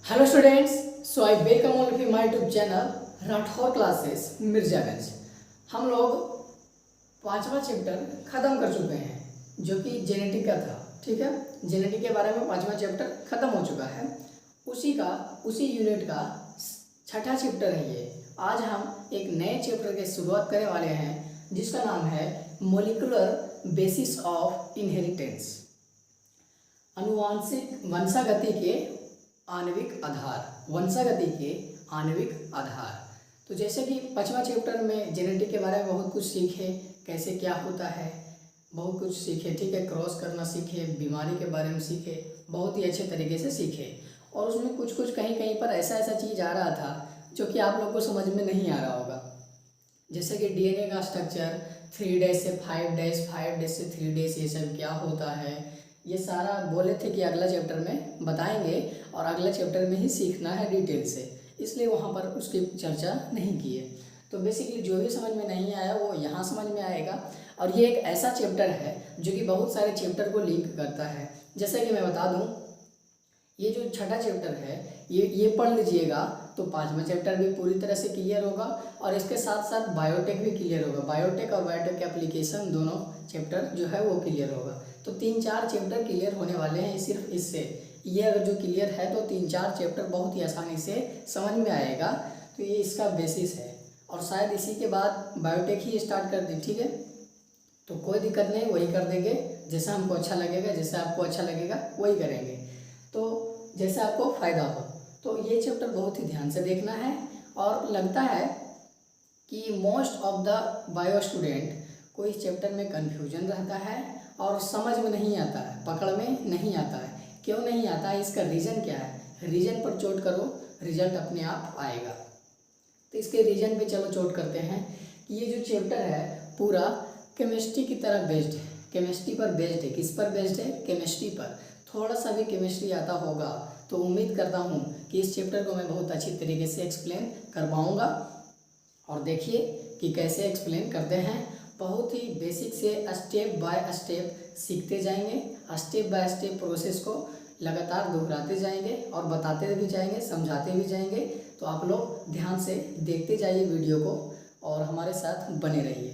Hello students, so I welcome all of you my YouTube channel Rathore classes Mirzaganj. हम लोग पांचवा chapter खत्म कर चुके हैं जो कि जेनेटिक का था। ठीक है, जेनेटिक के बारे में पांचवा चैप्टर खत्म हो चुका है। उसी यूनिट का छठा चैप्टर है ये। आज हम एक नए चैप्टर की शुरुआत करने वाले हैं जिसका नाम है मॉलिक्यूलर बेसिस ऑफ इनहेरिटेंस, अनुवांशिक वंशागति के आणविक आधार। वंशागति के आणविक आधार। तो जैसे कि पांचवा चैप्टर में जेनेटिक के बारे में बहुत कुछ सीखे, कैसे क्या होता है, बहुत कुछ सीखे। ठीक है, क्रॉस करना सीखे, बीमारी के बारे में सीखे, बहुत ही अच्छे तरीके से सीखे। और उसमें कुछ कुछ कहीं कहीं पर ऐसा ऐसा चीज़ आ रहा था जो कि आप लोग को समझ में नहीं आ रहा होगा। जैसे कि डीएनए का स्ट्रक्चर 3' से 5', 5' से 3' ये सब क्या होता है, ये सारा बोले थे कि अगला चैप्टर में बताएंगे और अगला चैप्टर में ही सीखना है डिटेल से, इसलिए वहाँ पर उसकी चर्चा नहीं की है। तो बेसिकली जो भी समझ में नहीं आया वो यहाँ समझ में आएगा। और ये एक ऐसा चैप्टर है जो कि बहुत सारे चैप्टर को लिंक करता है। जैसा कि मैं बता दूँ, ये जो छठा चैप्टर है ये पढ़ लीजिएगा तो पांचवा चैप्टर भी पूरी तरह से क्लियर होगा और इसके साथ साथ बायोटेक भी क्लियर होगा। बायोटेक और बायोटेक एप्लीकेशन दोनों चैप्टर जो है वो क्लियर होगा। तो 3-4 चैप्टर क्लियर होने वाले हैं सिर्फ इससे। ये अगर जो क्लियर है तो 3-4 चैप्टर बहुत ही आसानी से समझ में आएगा। तो ये इसका बेसिस है और शायद इसी के बाद बायोटेक ही स्टार्ट कर दें। ठीक है, तो कोई दिक्कत नहीं, वही कर देंगे जैसा हमको अच्छा लगेगा, जैसा आपको अच्छा लगेगा वही करेंगे, तो जैसे आपको फ़ायदा हो। तो ये चैप्टर बहुत ही ध्यान से देखना है। और लगता है कि most of the bio student को इस चैप्टर में कन्फ्यूजन रहता है और समझ में नहीं आता है, पकड़ में नहीं आता है। क्यों नहीं आता है, इसका रीज़न क्या है? रीज़न पर चोट करो, रिजल्ट अपने आप आएगा। तो इसके रीज़न पे चलो चोट करते हैं कि ये जो चैप्टर है पूरा केमिस्ट्री की तरह बेस्ड है, केमिस्ट्री पर बेस्ड है। किस पर बेस्ड है? केमिस्ट्री पर। थोड़ा सा भी केमिस्ट्री आता होगा तो उम्मीद करता हूँ कि इस चैप्टर को मैं बहुत अच्छी तरीके से एक्सप्लेन कर पाऊँगा। और देखिए कि कैसे एक्सप्लेन करते हैं। बहुत ही बेसिक से स्टेप बाय स्टेप सीखते जाएंगे, स्टेप बाय स्टेप प्रोसेस को लगातार दोहराते जाएंगे और बताते भी जाएंगे, समझाते भी जाएंगे। तो आप लोग ध्यान से देखते जाइए वीडियो को और हमारे साथ बने रहिए।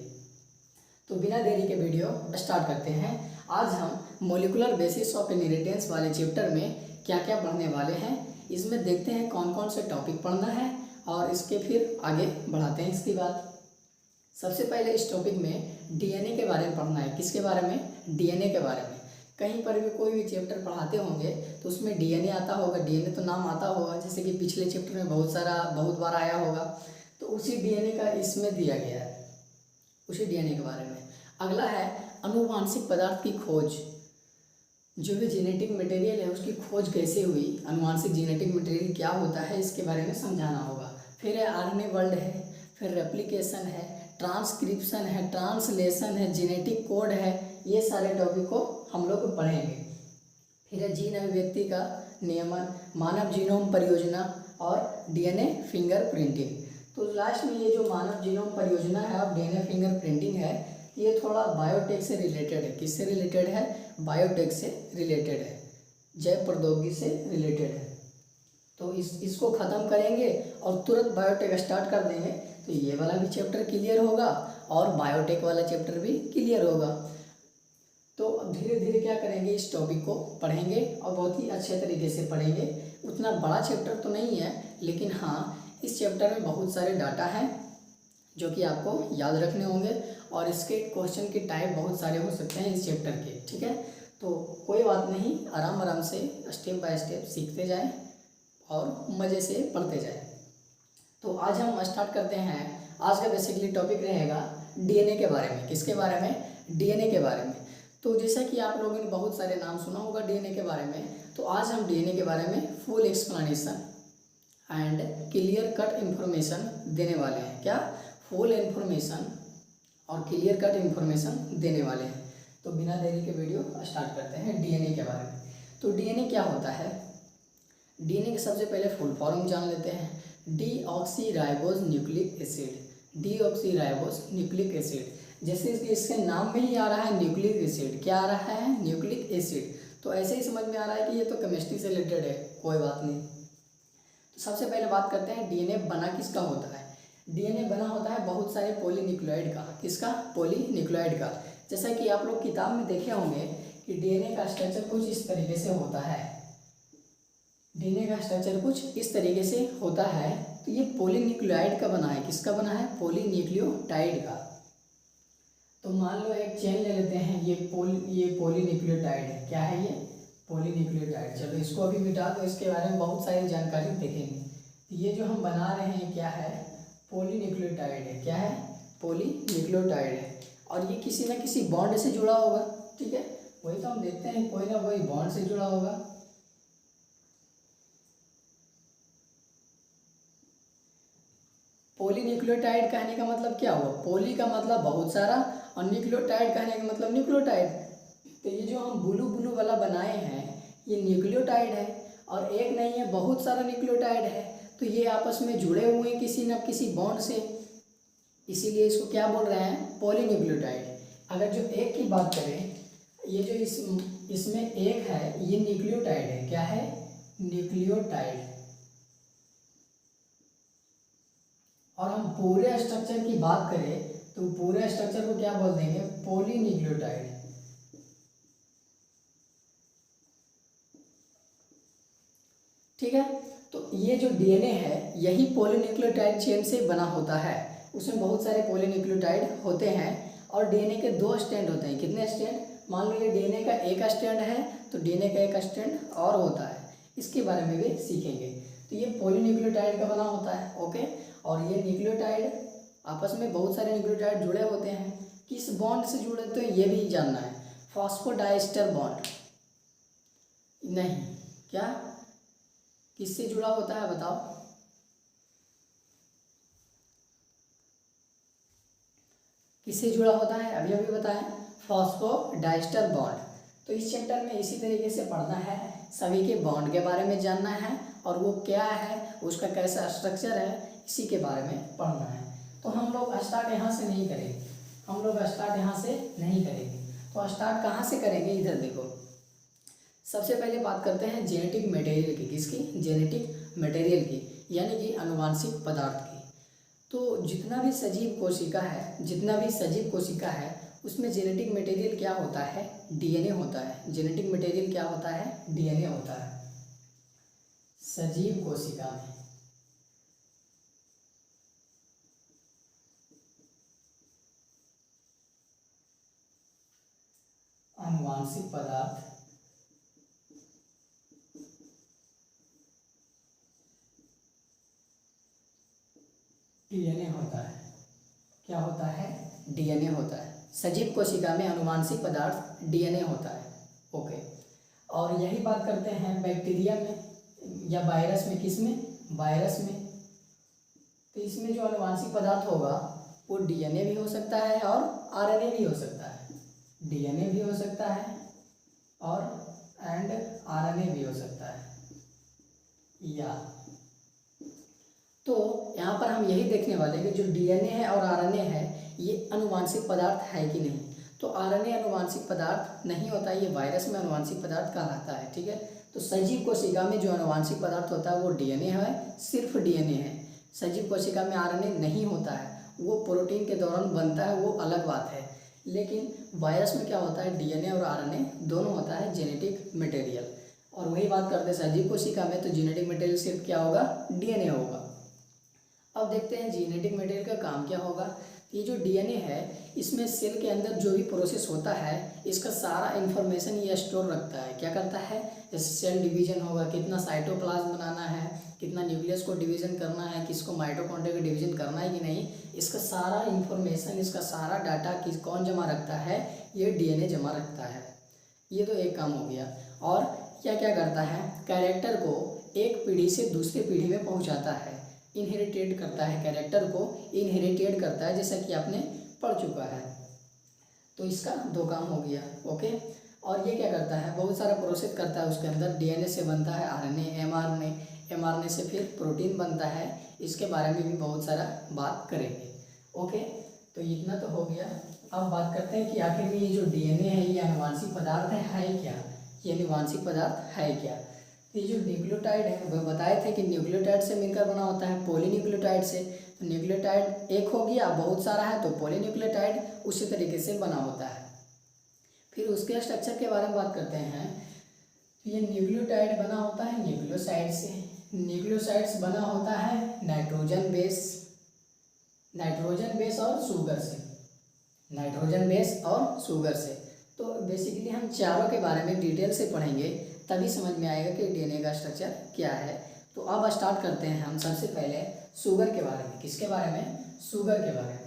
तो बिना देरी के वीडियो स्टार्ट करते हैं। आज हम मॉलिक्यूलर बेसिस ऑफ इनहेरिटेंस वाले चैप्टर में क्या क्या पढ़ने वाले हैं, इसमें देखते हैं कौन कौन से टॉपिक पढ़ना है और इसके फिर आगे बढ़ाते हैं। इसके बाद सबसे पहले इस टॉपिक में डीएनए के बारे में पढ़ना है। किसके बारे में? डीएनए के बारे में। कहीं पर भी कोई भी चैप्टर पढ़ाते होंगे तो उसमें डीएनए आता होगा, डीएनए तो नाम आता होगा, जैसे कि पिछले चैप्टर में बहुत बार आया होगा। तो उसी डीएनए का इसमें दिया गया है, उसी डीएनए के बारे में। अगला है अनुवांशिक पदार्थ की खोज। जो भी जेनेटिक मटेरियल है उसकी खोज कैसे हुई, अनुवांशिक जेनेटिक मटेरियल क्या होता है, इसके बारे में समझाना होगा। फिर है आरएनए वर्ल्ड है, फिर रेप्लिकेशन है, ट्रांसक्रिप्शन है, ट्रांसलेशन है, जेनेटिक कोड है। ये सारे टॉपिक को हम लोग पढ़ेंगे। फिर है जीन अभिव्यक्ति का नियमन, मानव जीनोम परियोजना और डीएनए फिंगरप्रिंटिंग। तो लास्ट में ये जो मानव जीनोम परियोजना है और डीएनए फिंगरप्रिंटिंग है, ये थोड़ा बायोटेक से रिलेटेड है। किससे रिलेटेड है? बायोटेक से रिलेटेड है, जैव प्रौद्योगिकी से रिलेटेड है। तो इसको ख़त्म करेंगे और तुरंत बायोटेक स्टार्ट कर देंगे तो ये वाला भी चैप्टर क्लियर होगा और बायोटेक वाला चैप्टर भी क्लियर होगा। तो धीरे धीरे क्या करेंगे, इस टॉपिक को पढ़ेंगे और बहुत ही अच्छे तरीके से पढ़ेंगे। उतना बड़ा चैप्टर तो नहीं है, लेकिन हाँ इस चैप्टर में बहुत सारे डाटा हैं जो कि आपको याद रखने होंगे और इसके क्वेश्चन के टाइप बहुत सारे हो सकते हैं इस चैप्टर के। ठीक है, तो कोई बात नहीं, आराम आराम से स्टेप बाय स्टेप सीखते जाएं और मज़े से पढ़ते जाएं। तो आज हम स्टार्ट करते हैं। आज का बेसिकली टॉपिक रहेगा डीएनए के बारे में। किसके बारे में? डीएनए के बारे में। तो जैसा कि आप लोगों ने बहुत सारे नाम सुना होगा डीएनए के बारे में, तो आज हम डीएनए के बारे में full explanation and clear cut information देने वाले हैं। क्या? फुल इन्फॉर्मेशन और क्लियर कट इन्फॉर्मेशन देने वाले हैं। तो बिना देरी के वीडियो स्टार्ट करते हैं डीएनए के बारे में। तो डीएनए क्या होता है? डीएनए के सबसे पहले फुल फॉर्म जान लेते हैं। Deoxyribose nucleic acid. Deoxyribose nucleic acid, जैसे इसके नाम में ही आ रहा है न्यूक्लिक एसिड। क्या आ रहा है? Nucleic acid. तो ऐसे ही समझ में आ रहा है कि ये तो केमिस्ट्री से रिलेटेड है। कोई बात नहीं, तो सबसे पहले बात करते हैं डीएनए बना किसका होता है। डीएनए बना होता है बहुत सारे पॉलीन्यूक्लियोइड का। किसका? पॉलीन्यूक्लियोइड का। जैसा कि आप लोग किताब में देखे होंगे कि डीएनए का स्ट्रक्चर कुछ इस तरीके से होता है। डीएनए का स्ट्रक्चर कुछ इस तरीके से होता है। तो ये पॉलीन्यूक्लियोटाइड का बना है। किसका बना है? पॉलीन्यूक्लियोटाइड का। तो मान लो एक चेन ले लेते हैं, ये पॉलीन्यूक्लियोटाइड है। क्या है ये? पॉलीन्यूक्लियोटाइड। चलो इसको अभी मिटा दो, इसके बारे में बहुत सारी जानकारी देखेंगे। तो ये जो हम बना रहे हैं क्या है? पॉलीन्यूक्लियोटाइड है। क्या है? पॉलीन्यूक्लियोटाइड है। और ये किसी न किसी बॉन्ड से जुड़ा होगा। ठीक है, वही तो हम देखते हैं, कोई ना कोई बॉन्ड से जुड़ा होगा। पॉलीन्यूक्लियोटाइड कहने का मतलब क्या हुआ? पॉली का मतलब बहुत सारा, और न्यूक्लियोटाइड कहने का मतलब न्यूक्लियोटाइड। तो ये जो हम ब्लू ब्लू वाला बनाए हैं ये न्यूक्लियोटाइड है, और एक नहीं है, बहुत सारा न्यूक्लियोटाइड है। तो ये आपस में जुड़े हुए हैं किसी न किसी बॉन्ड से, इसीलिए इसको क्या बोल रहे हैं? पॉलीन्यूक्लियोटाइड। अगर जो एक की बात करें, ये जो इसमें एक है ये न्यूक्लियोटाइड है। क्या है? न्यूक्लियोटाइड। और हम पूरे स्ट्रक्चर की बात करें तो पूरे स्ट्रक्चर को क्या बोल देंगे? पॉलीन्यूक्लियोटाइड। ठीक है, तो ये जो डीएनए है यही पॉलीन्यूक्लियोटाइड चेन से बना होता है। उसमें बहुत सारे पॉलीन्यूक्लियोटाइड होते हैं, और डीएनए के 2 स्ट्रैंड होते हैं। कितने स्ट्रैंड? मान लो ये डीएनए का एक स्ट्रैंड है, तो डीएनए का एक स्ट्रैंड और होता है, इसके बारे में भी सीखेंगे। तो ये पॉलीन्यूक्लियोटाइड का बना होता है। ओके, और ये न्यूक्लियोटाइड आपस में बहुत सारे न्यूक्लियोटाइड जुड़े होते हैं। किस बॉन्ड से जुड़े होते हैं ये भी जानना है। फॉस्फोडाइस्टर बॉन्ड नहीं, क्या किससे जुड़ा होता है बताओ? किससे जुड़ा होता है? अभी अभी बताएं, फॉस्फोडाइस्टर बॉन्ड। तो इस चैप्टर में इसी तरीके से पढ़ना है, सभी के बॉन्ड के बारे में जानना है, और वो क्या है, उसका कैसा स्ट्रक्चर है, इसी के बारे में पढ़ना है। तो हम लोग स्टार्ट यहाँ से नहीं करेंगे, हम लोग स्टार्ट यहाँ से नहीं करेंगे। तो स्टार्ट कहाँ से करेंगे? इधर देखो, सबसे पहले बात करते हैं जेनेटिक मटेरियल की। किसकी? जेनेटिक मटेरियल की, यानी कि आनुवांशिक पदार्थ की। तो जितना भी सजीव कोशिका है उसमें जेनेटिक मटेरियल क्या होता है? डीएनए होता है। जेनेटिक मटेरियल क्या होता है? डीएनए होता है सजीव कोशिका में। आनुवांशिक पदार्थ डीएनए होता है। क्या होता है? डीएनए होता है। सजीव कोशिका में आनुवांशिक पदार्थ डीएनए होता है। ओके, और यही बात करते हैं बैक्टीरिया में या वायरस में। किस में? वायरस में। तो इसमें जो आनुवांशिक पदार्थ होगा वो डीएनए भी हो सकता है और आरएनए भी हो सकता है। डीएनए भी हो सकता है और आरएनए भी हो सकता है। या तो यहाँ पर हम यही देखने वाले हैं कि जो डीएनए है और आरएनए है ये आनुवांशिक पदार्थ है कि नहीं। तो आरएनए आनुवांशिक पदार्थ नहीं होता, ये वायरस में आनुवांशिक पदार्थ कहलाता है। ठीक है, तो सजीव कोशिका में जो आनुवांशिक पदार्थ होता है वो डीएनए है, सिर्फ डीएनए है। सजीव कोशिका में आरएनए नहीं होता है, वो प्रोटीन के दौरान बनता है, वो अलग बात है। लेकिन वायरस में क्या होता है? डीएनए और आरएनए दोनों होता है जेनेटिक मटेरियल। और वही बात करते हैं सजीव कोशिका में, तो जेनेटिक मटेरियल सिर्फ क्या होगा? डीएनए होगा। अब देखते हैं जेनेटिक मटेरियल का काम क्या होगा। ये जो डीएनए है इसमें सेल के अंदर जो भी प्रोसेस होता है इसका सारा इन्फॉर्मेशन ये स्टोर रखता है। क्या करता है? जैसे सेल डिवीजन होगा, कितना साइटोप्लाज्म बनाना है, कितना न्यूक्लियस को डिवीजन करना है, किसको माइटोकॉन्ड्रिया को डिवीजन करना है कि नहीं, इसका सारा इन्फॉर्मेशन, इसका सारा डाटा कौन जमा रखता है? ये डीएनए जमा रखता है। ये तो एक काम हो गया। और क्या क्या करता है? कैरेक्टर को एक पीढ़ी से दूसरी पीढ़ी में पहुँचाता है, इनहेरिटेड करता है, कैरेक्टर को इनहेरिटेड करता है, जैसा कि आपने पढ़ चुका है। तो इसका 2 काम हो गया। ओके, और ये क्या करता है? बहुत सारा प्रोसेस करता है उसके अंदर। डीएनए से बनता है आरएनए, एमआरएनए से फिर प्रोटीन बनता है। इसके बारे में भी बहुत सारा बात करेंगे। ओके, तो इतना तो हो गया। अब बात करते हैं कि आखिर में ये जो डीएनए है ये आनुवांशिक पदार्थ है क्या? ये आनुवांशिक पदार्थ है क्या? ये जो न्यूक्लियोटाइड है वह बताए थे कि न्यूक्लियोटाइड से मिलकर बना होता है पॉलीन्यूक्लियोटाइड से। तो न्यूक्लियोटाइड एक हो गया, बहुत सारा है तो पॉलीन्यूक्लियोटाइड उसी तरीके से बना होता है। फिर उसके स्ट्रक्चर के बारे में बात करते हैं। तो ये न्यूक्लियोटाइड बना होता है न्यूक्लियोसाइड से। न्यूक्लियोसाइड्स बना होता है नाइट्रोजन बेस और शुगर से, नाइट्रोजन बेस और शुगर से। तो बेसिकली हम चारों के बारे में डिटेल से पढ़ेंगे, तभी समझ में आएगा कि डीएनए का स्ट्रक्चर क्या है। तो अब स्टार्ट करते हैं हम सबसे पहले शुगर के बारे में। किसके बारे में? शुगर के बारे में।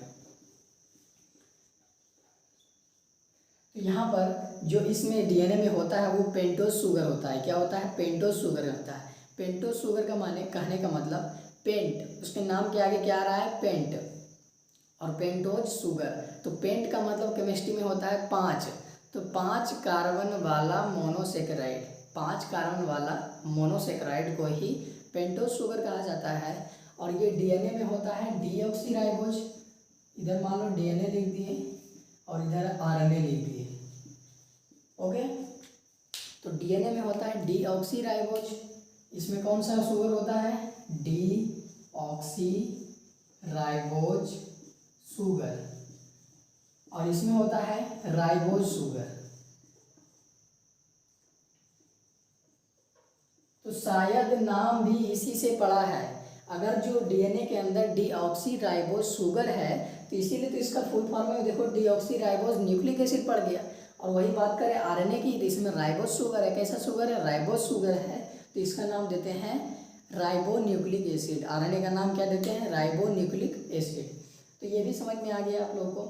तो यहाँ पर जो इसमें डीएनए में होता है वो पेंटोज शुगर होता है। क्या होता है? पेंटोज शुगर होता है। पेंटोज शुगर का माने कहने का मतलब पेंट, उसके नाम के आगे क्या आ रहा है? पेंट, और पेंटोज शुगर। तो पेंट का मतलब केमिस्ट्री में होता है 5। तो 5 कार्बन वाला मोनोसेकेराइड, 5 कार्बन वाला मोनोसेकेराइड को ही पेंटोज शुगर कहा जाता है। और ये डीएनए में होता है डीऑक्सीराइबोज। इधर मान लो डीएनए लिख दिए और इधर आरएनए लिख दिए। ओके, तो डीएनए में होता है डीऑक्सीराइबोज। इसमें कौन सा शुगर होता है? Deoxyribose sugar. और इसमें होता है राइबोज शुगर। तो शायद नाम भी इसी से पड़ा है। अगर जो डीएनए के अंदर डीऑक्सीराइबोज शुगर है तो इसीलिए तो इसका फुल फॉर्म में देखो डीऑक्सीराइबोज न्यूक्लिक एसिड पड़ गया। और वही बात करें आरएनए की, तो इसमें राइबोज शुगर है। कैसा शुगर है? राइबोज शुगर है। तो इसका नाम देते हैं राइबोन्यूक्लिक एसिड। आरएनए का नाम क्या देते हैं? Ribonucleic acid. तो ये भी समझ में आ गया आप लोगों को।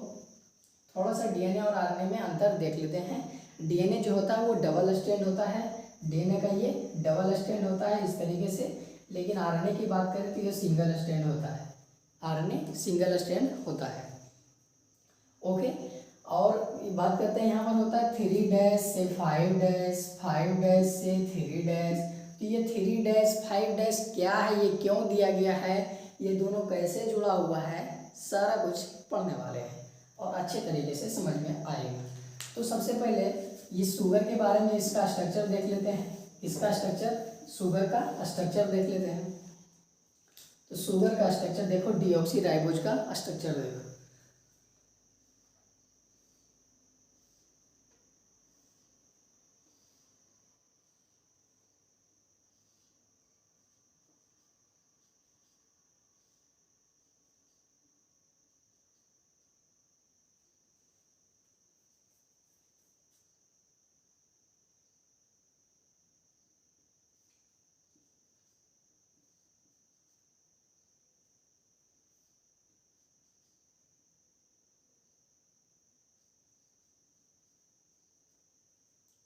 थोड़ा सा डीएनए और आरएनए में अंतर देख लेते हैं। डीएनए जो होता है वो डबल स्ट्रैंड होता है, डीएनए का ये डबल स्ट्रैंड होता है इस तरीके से। लेकिन आरएनए की बात करें तो ये सिंगल स्ट्रैंड होता है। आरएनए सिंगल स्ट्रैंड होता है। ओके, और बात करते हैं यहाँ पर होता है 3' से 5', 5' से 3'। तो ये 3', 5' क्या है, ये क्यों दिया गया है, ये दोनों कैसे जुड़ा हुआ है, सारा कुछ पढ़ने वाले हैं और अच्छे तरीके से समझ में आएगा। तो सबसे पहले ये शुगर के बारे में इसका स्ट्रक्चर देख लेते हैं। इसका स्ट्रक्चर, शुगर का स्ट्रक्चर देख लेते हैं। तो शुगर का स्ट्रक्चर देखो, डीऑक्सीराइबोज का स्ट्रक्चर देखो।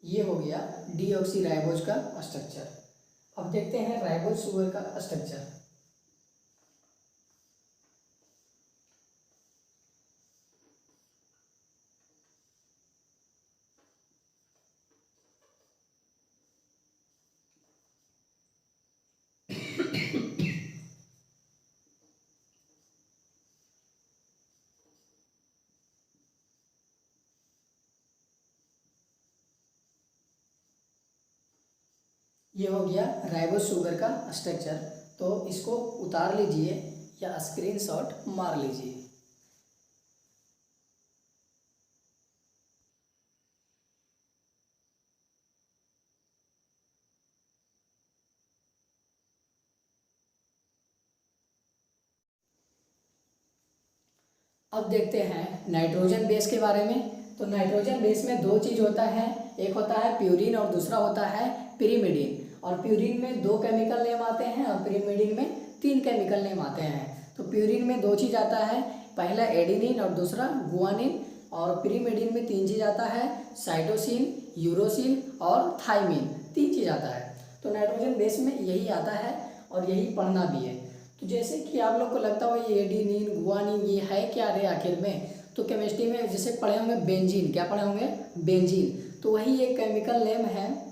ये हो गया डीऑक्सीराइबोज का स्ट्रक्चर। अब देखते हैं राइबोज शुगर का स्ट्रक्चर। ये हो गया राइबोज शुगर का स्ट्रक्चर। तो इसको उतार लीजिए या स्क्रीनशॉट मार लीजिए। अब देखते हैं नाइट्रोजन बेस के बारे में। तो नाइट्रोजन बेस में दो चीज़ होता है, एक होता है प्यूरिन और दूसरा होता है पिरिमिडिन। और प्यूरिन में 2 केमिकल नेम आते हैं और पिरिमिडिन में 3 केमिकल नेम आते हैं। तो प्यूरिन में 2 चीज़ आता है, पहला एडिनिन और दूसरा गुआनिन। और पिरिमिडिन में 3 चीज़ आता है, साइटोसिन, यूरोसिल और थाइमिन, 3 चीज़ आता है। तो नाइट्रोजन बेस में यही आता है और यही पढ़ना भी है। तो जैसे कि आप लोग को लगता हो ये एडिनिन गुआनिन ये है क्या रे आखिर में, तो केमिस्ट्री में जैसे पढ़े होंगे बेंजीन, क्या पढ़े होंगे? बेंजीन। तो वही एक केमिकल नेम है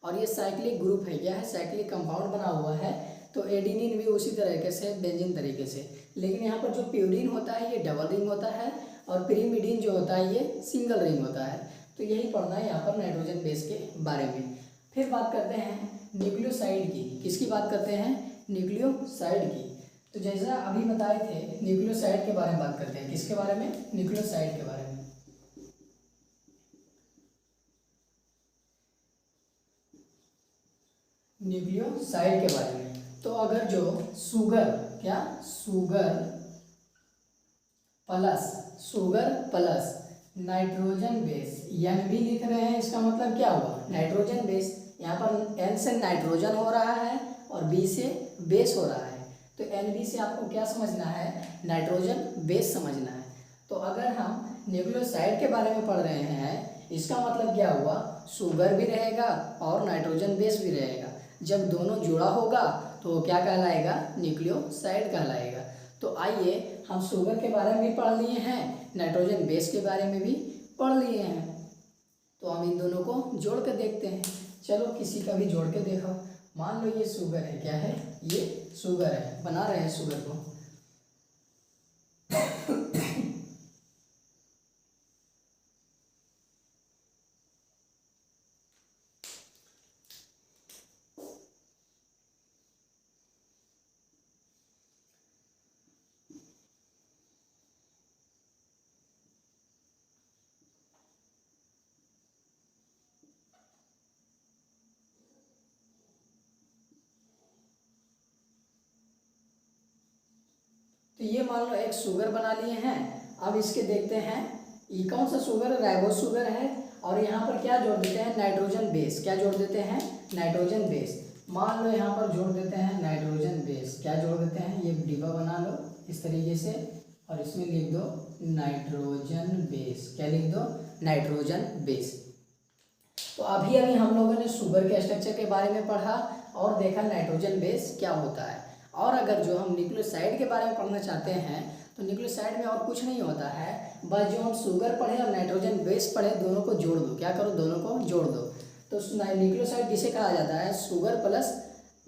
और ये साइक्लिक ग्रुप है। क्या है? साइक्लिक कंपाउंड बना हुआ है। तो एडिनिन भी उसी तरीके से, बेंजीन तरीके से। लेकिन यहाँ पर जो प्यूरिन होता है ये डबल रिंग होता है और पिरिमिडिन जो होता है ये सिंगल रिंग होता है। तो यही पढ़ना है यहाँ पर नाइट्रोजन बेस के बारे में। फिर बात करते हैं न्यूक्लियोसाइड की। किसकी बात करते हैं? न्यूक्लियोसाइड की। तो जैसा अभी बताए थे न्यूक्लियोसाइड के बारे में बात करते हैं। किसके बारे में? न्यूक्लियोसाइड के बारे में। न्यूक्लियोसाइड के बारे में। तो अगर जो शुगर, क्या sugar plus nitrogen base, N भी लिख रहे हैं, इसका मतलब क्या हुआ? Nitrogen base. यहाँ पर एन से नाइट्रोजन हो रहा है और बी से बेस हो रहा है, तो एन बी से आपको क्या समझना है? नाइट्रोजन बेस समझना है। तो अगर हम न्यूक्लियोसाइड के बारे में पढ़ रहे हैं, इसका मतलब क्या हुआ? शुगर भी रहेगा और नाइट्रोजन बेस भी रहेगा। जब दोनों जुड़ा होगा तो वो क्या कहलाएगा? न्यूक्लियोसाइड कहलाएगा। तो आइए हम शुगर के बारे में भी पढ़ लिए हैं, नाइट्रोजन बेस के बारे में भी पढ़ लिए हैं। तो हम इन दोनों को जोड़ कर देखते हैं। चलो किसी का भी जोड़ के देखो। मान लो ये शुगर है, क्या है? ये शुगर है, बना रहे हैं शुगर को। तो ये मान लो एक शुगर बना लिए हैं। अब इसके देखते हैं ये कौन सा शुगर है? राइबोस शुगर है। और यहाँ पर क्या जोड़ देते हैं? Nitrogen base. क्या जोड़ देते हैं? Nitrogen base. मान लो यहाँ पर जोड़ देते हैं नाइट्रोजन बेस। क्या जोड़ देते हैं? ये डिब्बा बना लो इस तरीके से और इसमें लिख दो नाइट्रोजन बेस। क्या लिख दो? Nitrogen base. तो अभी अभी हम लोगों ने शुगर के स्ट्रक्चर के बारे में पढ़ा और देखा नाइट्रोजन बेस क्या होता है। और अगर जो हम न्यूक्लियोसाइड के बारे में पढ़ना चाहते हैं तो न्यूक्लियोसाइड में और कुछ नहीं होता है, बस जो हम शुगर पढ़े और नाइट्रोजन बेस पढ़े दोनों को जोड़ दो। क्या करो? दोनों को जोड़ दो। तो न्यूक्लियोसाइड किसे कहा जाता है? Sugar plus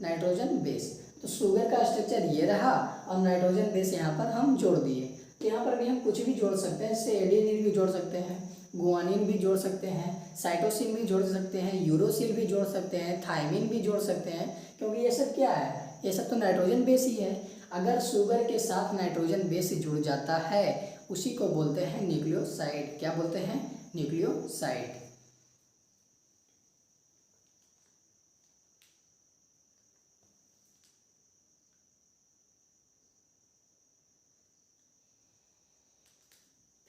nitrogen base. तो शुगर का स्ट्रक्चर ये रहा और नाइट्रोजन बेस यहाँ पर हम जोड़ दिए। तो यहाँ पर भी हम कुछ भी जोड़ सकते हैं, जैसे एडेनिन भी जोड़ सकते हैं, गुआनिन भी जोड़ सकते हैं, साइटोसिन भी जोड़ सकते हैं, यूरोसिल भी जोड़ सकते हैं, थायमिन भी जोड़ सकते हैं, क्योंकि ये सब क्या है? ये सब तो नाइट्रोजन बेस ही है। अगर शुगर के साथ नाइट्रोजन बेस जुड़ जाता है उसी को बोलते हैं न्यूक्लियोसाइड। क्या बोलते हैं? न्यूक्लियोसाइड।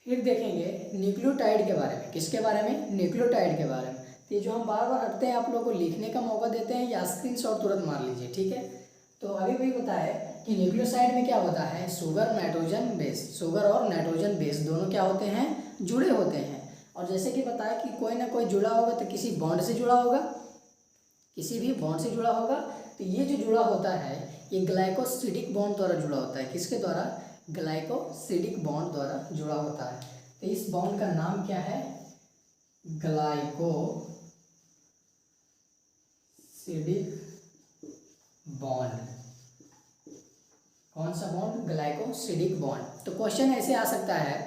फिर देखेंगे न्यूक्लियोटाइड के बारे में। किसके बारे में? न्यूक्लियोटाइड के बारे में। तो ये जो हम बार बार हटते हैं आप लोगों को लिखने का मौका देते हैं या स्क्रीनशॉट तुरंत मार लीजिए, ठीक है? तो अभी भी बताए कि न्यूक्लियोसाइड में क्या होता है? शुगर नाइट्रोजन बेस, शुगर और नाइट्रोजन बेस दोनों क्या होते हैं? जुड़े होते हैं। और जैसे कि बताया कि कोई ना कोई जुड़ा होगा तो किसी बॉन्ड से जुड़ा होगा, किसी भी बॉन्ड से जुड़ा होगा। तो ये जो जुड़ा होता है ये ग्लाइकोसिडिक बॉन्ड द्वारा जुड़ा होता है। किसके द्वारा? ग्लाइकोसिडिक बॉन्ड द्वारा जुड़ा होता है। तो इस बॉन्ड का नाम क्या है? Glycosidic bond. कौन सा बॉन्ड? Glycosidic bond. तो क्वेश्चन ऐसे आ सकता है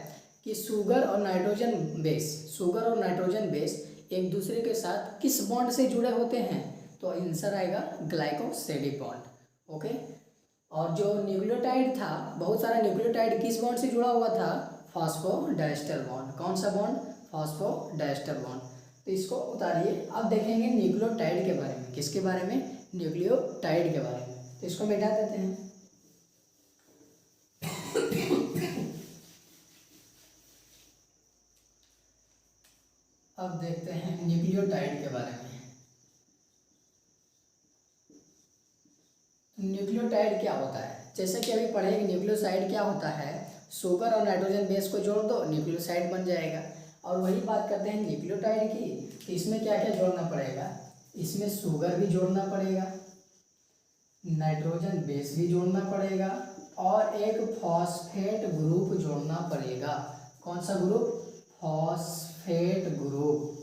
कि शुगर और नाइट्रोजन बेस, शुगर और नाइट्रोजन बेस एक दूसरे के साथ किस बॉन्ड से जुड़े होते हैं? तो आंसर आएगा ग्लाइकोसिडिक बॉन्ड। ओके। और जो न्यूक्लियोटाइड था, बहुत सारा न्यूक्लियोटाइड किस बॉन्ड से जुड़ा हुआ था? Phosphodiester bond. कौन सा बॉन्ड? Phosphodiester bond. तो इसको उतारिए। अब देखेंगे न्यूक्लियोटाइड के बारे में। किसके बारे में? न्यूक्लियोटाइड के बारे में। तो इसको मिटा देते हैं। अब देखते हैं न्यूक्लियोटाइड के बारे में। न्यूक्लियोटाइड क्या होता है? जैसे कि अभी पढ़े कि न्यूक्लियोसाइड क्या होता है? शुगर और नाइट्रोजन बेस को जोड़ दो, न्यूक्लियोसाइड बन जाएगा। और वही बात करते हैं न्यूक्लियोटाइड की, तो इसमें क्या क्या जोड़ना पड़ेगा? इसमें शुगर भी जोड़ना पड़ेगा, नाइट्रोजन बेस भी जोड़ना पड़ेगा और एक फॉस्फेट ग्रुप जोड़ना पड़ेगा। कौन सा ग्रुप? Phosphate group.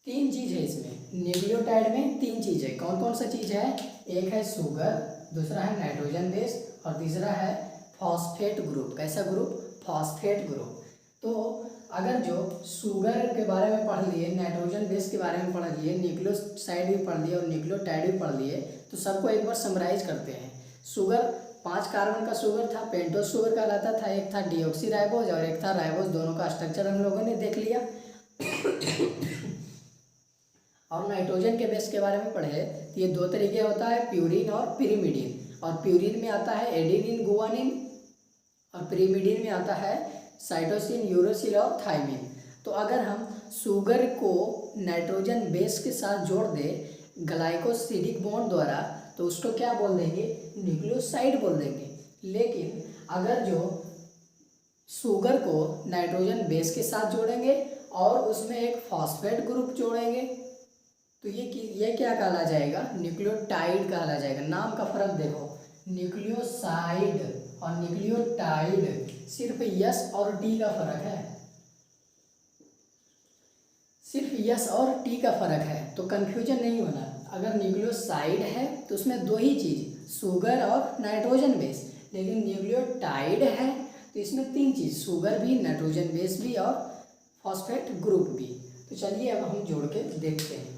तीन चीज है इसमें, न्यूक्लियोटाइड में तीन चीज है। कौन कौन सा चीज है? एक है शुगर, दूसरा है नाइट्रोजन बेस और तीसरा है फॉस्फेट ग्रुप। कैसा ग्रुप? Phosphate group. तो अगर जो शुगर के बारे में पढ़ लिए, नाइट्रोजन बेस के बारे में पढ़ लिए, न्यूक्लियोसाइड भी पढ़ लिए और न्यूक्लियोटाइड भी पढ़ लिए, तो सबको एक बार समराइज करते हैं। शुगर 5 कार्बन का शुगर था, पेंटोज शुगर कहलाता था, एक था डीऑक्सीराइबोज और एक था राइबोज। दोनों का स्ट्रक्चर हम लोगों ने देख लिया। और नाइट्रोजन के बेस के बारे में पढ़े तो ये 2 तरीके होता है, प्यूरिन और पिरिमिडिन। और प्यूरिन में आता है एडेनिन गुआनिन और पिरिमिडिन में आता है साइटोसिन, यूरोसिल और थाइमिन। तो अगर हम शुगर को नाइट्रोजन बेस के साथ जोड़ दें ग्लाइकोसिडिक बॉन्ड द्वारा, तो उसको क्या बोल देंगे, न्यूक्लियोसाइड बोल देंगे। लेकिन अगर जो शुगर को नाइट्रोजन बेस के साथ जोड़ेंगे और उसमें एक फॉस्फेट ग्रुप जोड़ेंगे, तो ये क्या कहला जाएगा, न्यूक्लियोटाइड कहला जाएगा। नाम का फर्क देखो, न्यूक्लियोसाइड और न्यूक्लियोटाइड सिर्फ यस और टी का फर्क है, सिर्फ यस और टी का फर्क है, तो कंफ्यूजन नहीं होना। अगर न्यूक्लियोसाइड है तो उसमें 2 ही चीज़, शुगर और नाइट्रोजन बेस। लेकिन न्यूक्लियोटाइड है तो इसमें 3 चीज़, शुगर भी, नाइट्रोजन बेस भी और फॉस्फेट ग्रुप भी। तो चलिए अब हम जोड़ के देखते हैं।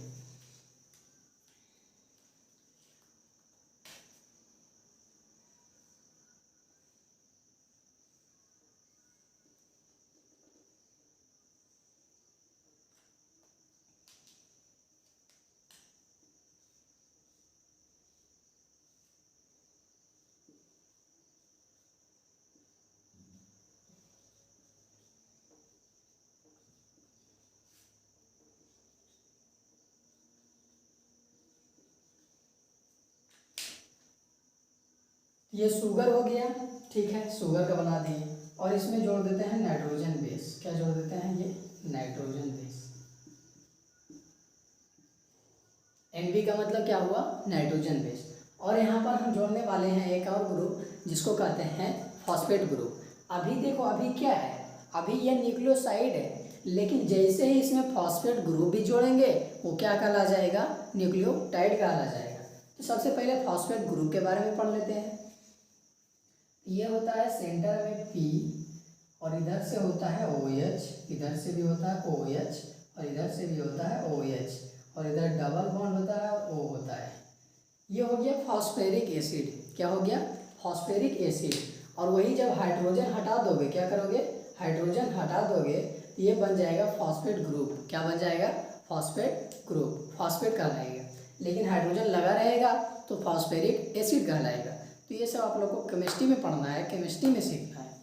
ये शुगर हो गया, ठीक है, शुगर का बना दिए। और इसमें जोड़ देते हैं नाइट्रोजन बेस। क्या जोड़ देते हैं, ये नाइट्रोजन बेस। NB का मतलब क्या हुआ, नाइट्रोजन बेस। और यहाँ पर हम जोड़ने वाले हैं एक और ग्रुप जिसको कहते हैं फॉस्फेट ग्रुप। अभी देखो, अभी क्या है, अभी ये न्यूक्लियोसाइड है, लेकिन जैसे ही इसमें फॉस्फेट ग्रुप भी जोड़ेंगे वो क्या कहला जाएगा, न्यूक्लियोटाइड कहला जाएगा। तो सबसे पहले फॉस्फेट ग्रुप के बारे में पढ़ लेते हैं। ये होता है सेंटर में P और इधर से होता है OH, इधर से भी होता है OH और इधर से भी होता है OH और इधर डबल बॉन्ड होता है और O होता है। ये हो गया फॉस्फेरिक एसिड। क्या हो गया, फॉस्फेरिक एसिड। और वही जब हाइड्रोजन हटा दोगे, क्या करोगे, हाइड्रोजन हटा दोगे तो ये बन जाएगा फॉस्फेट ग्रुप। क्या बन जाएगा, फॉस्फेट ग्रुप, फॉस्फेट कहलाएगा। लेकिन हाइड्रोजन लगा रहेगा तो फॉस्फेरिक एसिड कहलाएगा। तो ये सब आप लोग को केमिस्ट्री में पढ़ना है, केमिस्ट्री में सीखना है।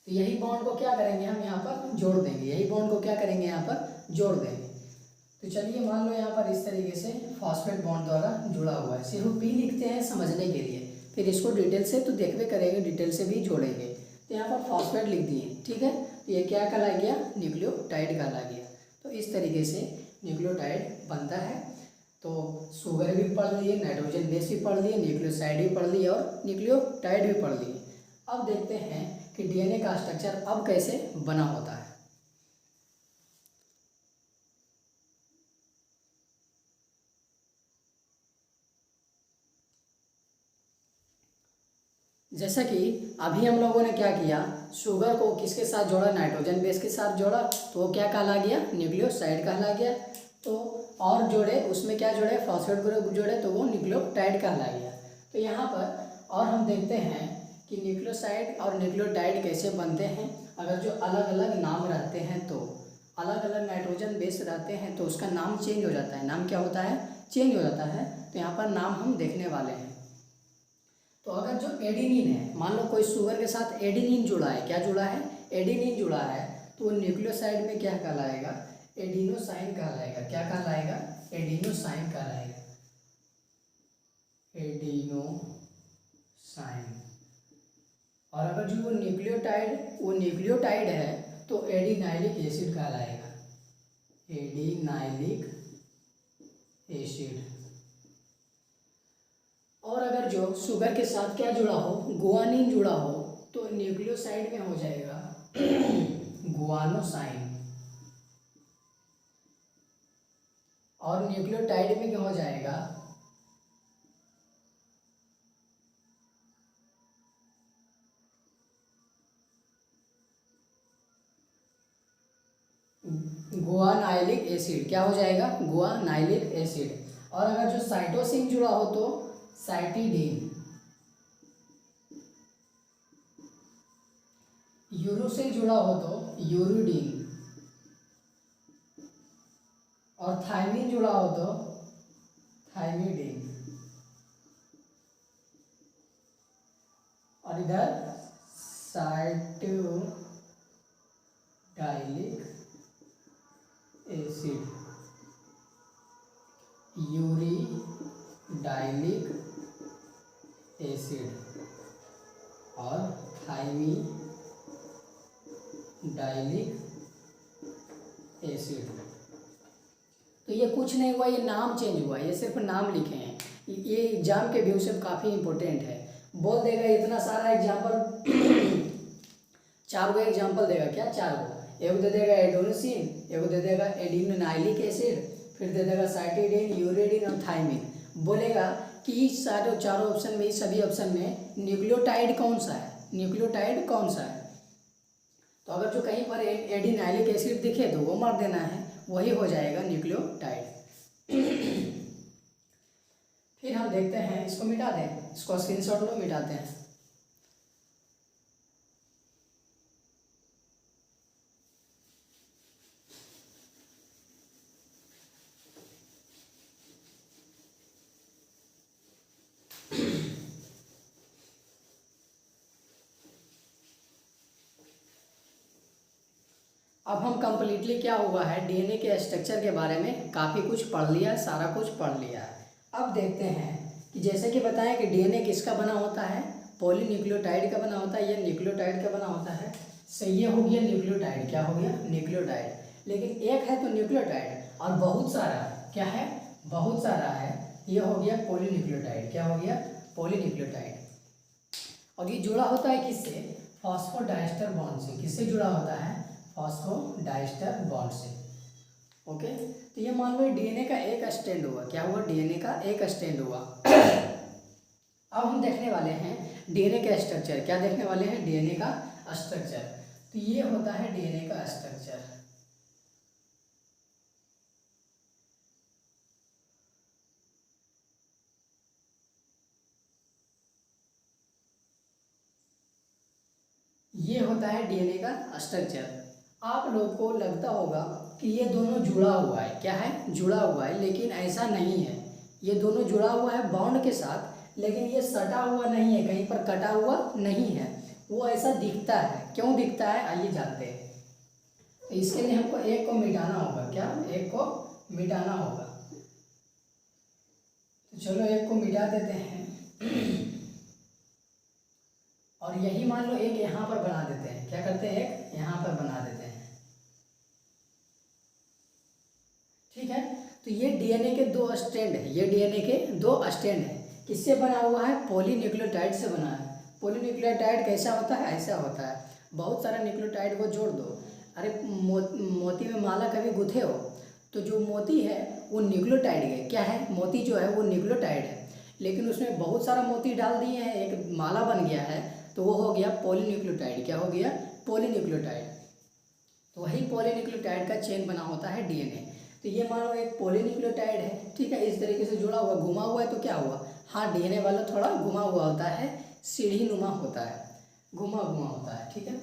तो यही बॉन्ड को क्या करेंगे, हम यहाँ पर जोड़ देंगे। यही बॉन्ड को क्या करेंगे, यहाँ पर जोड़ देंगे। तो चलिए मान लो यहाँ पर इस तरीके से फॉस्फेट बॉन्ड द्वारा जुड़ा हुआ है। सिर्फ P लिखते हैं समझने के लिए, फिर इसको डिटेल से तो देखते करेंगे, डिटेल से भी जोड़ेंगे। तो यहाँ पर फॉस्फेट लिख दिए, ठीक है। तो ये क्या कहला गया, न्यूक्लियोटाइड कहला गया। तो इस तरीके से न्यूक्लियोटाइड बनता है। तो शुगर भी पढ़ लिए, नाइट्रोजन बेस भी पढ़ लिए, न्यूक्लियोसाइड भी पढ़ लिए और न्यूक्लियोटाइड भी पढ़ लिए। अब देखते हैं कि DNA का स्ट्रक्चर अब कैसे बना होता है। जैसा कि अभी हम लोगों ने क्या किया, शुगर को किसके साथ जोड़ा, नाइट्रोजन बेस के साथ जोड़ा, तो वो क्या कहला गया, न्यूक्लियोसाइड कहला गया। तो और जोड़े, उसमें क्या जोड़े, फॉस्फेट ग्रुप जोड़े, तो वो न्यूक्लियोटाइड कहला गया। तो यहाँ पर और हम देखते हैं कि न्यूक्लियोसाइड और न्यूक्लियोटाइड कैसे बनते हैं। अगर जो अलग अलग नाम रहते हैं, तो अलग अलग नाइट्रोजन बेस रहते हैं तो उसका नाम चेंज हो जाता है। नाम क्या होता है, चेंज हो जाता है। तो यहाँ पर नाम हम देखने वाले हैं। तो अगर जो एडिनिन है, मान लो कोई शुगर के साथ एडिनिन जुड़ा है, क्या जुड़ा है, एडिनिन जुड़ा है, तो वो न्यूक्लियोसाइड में क्या कहलाएगा, एडिनोसाइन कहलाएगा। क्या कहलाएगा, एडिनोसाइन कहलाएगा, एडिनोसाइन। और अगर जो वो न्यूक्लियोटाइड है तो एडिनाइलिक एसिड कहलाएगा, एडिनाइलिक एसिड। और अगर जो शुगर के साथ क्या जुड़ा हो, गुआनिन जुड़ा हो, तो न्यूक्लियोसाइड में हो जाएगा गुआनोसाइन। और न्यूक्लियोटाइड में क्या हो जाएगा, एसिड, क्या हो जाएगा, गुआनाइलिक एसिड। और अगर जो साइटोसिन जुड़ा हो तो साइटिडीन, यूरोसिल जुड़ा हो तो यूरिडीन, और थायमिन जुड़ा हो तो थायमिडीन, और इधर साइटोडाइलिक एसिड, यूरिडाइलिक एसिड और थायमिडाइलिक एसिड। तो ये कुछ नहीं हुआ, ये नाम चेंज हुआ, ये सिर्फ नाम लिखे हैं। ये एग्जाम के व्यू से काफ़ी इंपॉर्टेंट है। बोल देगा इतना सारा एग्जाम्पल 4 गो एग्जाम्पल देगा, क्या 4 गो, एक दे देगा एडोनोसिन, एक दे देगा एडिनोनाइलिक एसिड, फिर दे देगा साइटिडीन, यूरिडीन और थायमिन। बोलेगा कि इस सारे चारों ऑप्शन में, इस सभी ऑप्शन में न्यूक्लियोटाइड कौन सा है, न्यूक्लियोटाइड कौन सा है। तो अगर जो कहीं पर एडिनाइलिक एसिड दिखे तो वो मार देना है, वही हो जाएगा न्यूक्लियोटाइड। फिर हम देखते हैं, इसको मिटा दें, इसको स्क्रीनशॉट लो, मिटाते हैं। अब हम कंप्लीटली क्या हुआ है, डीएनए के स्ट्रक्चर के बारे में काफ़ी कुछ पढ़ लिया, सारा कुछ पढ़ लिया है। अब देखते हैं कि जैसे कि बताएं कि डीएनए किसका बना होता है, पॉलीन्यूक्लियोटाइड का बना होता है, ये न्यूक्लियोटाइड का बना होता है। सही, ये हो गया न्यूक्लियोटाइड, क्या हो गया, न्यूक्लियोटाइड। लेकिन एक है तो न्यूक्लियोटाइड, और बहुत सारा क्या है, बहुत सारा है, ये हो गया पॉलीन्यूक्लियोटाइड, क्या हो गया, पॉलीन्यूक्लियोटाइड। और ये जुड़ा होता है किससे, फॉस्फोडाइस्टर बॉन्ड से। किससे जुड़ा होता है, फॉस्फोडाइस्टर बॉन्ड से। ओके, तो ये मान लो डीएनए का एक स्टैंड हुआ, क्या हुआ, डीएनए का एक स्टैंड हुआ। अब हम देखने वाले हैं डीएनए का स्ट्रक्चर, क्या देखने वाले हैं, डीएनए का स्ट्रक्चर। तो ये होता है डीएनए का स्ट्रक्चर। ये होता है डीएनए का स्ट्रक्चर। आप लोग को लगता होगा कि ये दोनों जुड़ा हुआ है, क्या है, जुड़ा हुआ है, लेकिन ऐसा नहीं है। ये दोनों जुड़ा हुआ है बॉन्ड के साथ, लेकिन ये सटा हुआ नहीं है, कहीं पर कटा हुआ नहीं है, वो ऐसा दिखता है। क्यों दिखता है, आइए जानते हैं। तो इसके लिए हमको एक को मिटाना होगा, क्या, एक को मिटाना होगा। तो चलो एक को मिटा देते हैं, और यही मान लो एक यहाँ पर बना देते हैं, क्या करते हैं, एक यहाँ पर बना देते हैं। ठीक है, तो ये डीएनए के 2 स्टैंड है, ये डीएनए के 2 स्टैंड है। किससे बना हुआ है, पॉलीन्यूक्लियोटाइड से बना है। पॉलीन्यूक्लियोटाइड कैसा होता है, ऐसा होता है, बहुत सारा न्यूक्लियोटाइड को जोड़ दो। अरे मोती में माला कभी गुथे हो, तो जो मोती है वो न्यूक्लियोटाइड है, क्या है, मोती जो है वो न्यूक्लियोटाइड है, लेकिन उसमें बहुत सारा मोती डाल दिए हैं, एक माला बन गया है, तो वो हो गया पॉलीन्यूक्लियोटाइड, क्या हो गया, पॉलीन्यूक्लियोटाइड। तो वही पॉलीन्यूक्लियोटाइड का चेन बना होता है डीएनए। तो ये मान लो एक पॉलीन्यूक्लियोटाइड है, ठीक है, इस तरीके से जुड़ा हुआ, घुमा हुआ है, तो क्या हुआ, हाँ, डीएनए वाला थोड़ा घुमा हुआ होता है, सीढ़ी नुमा होता है, घुमा घुमा होता है। ठीक है,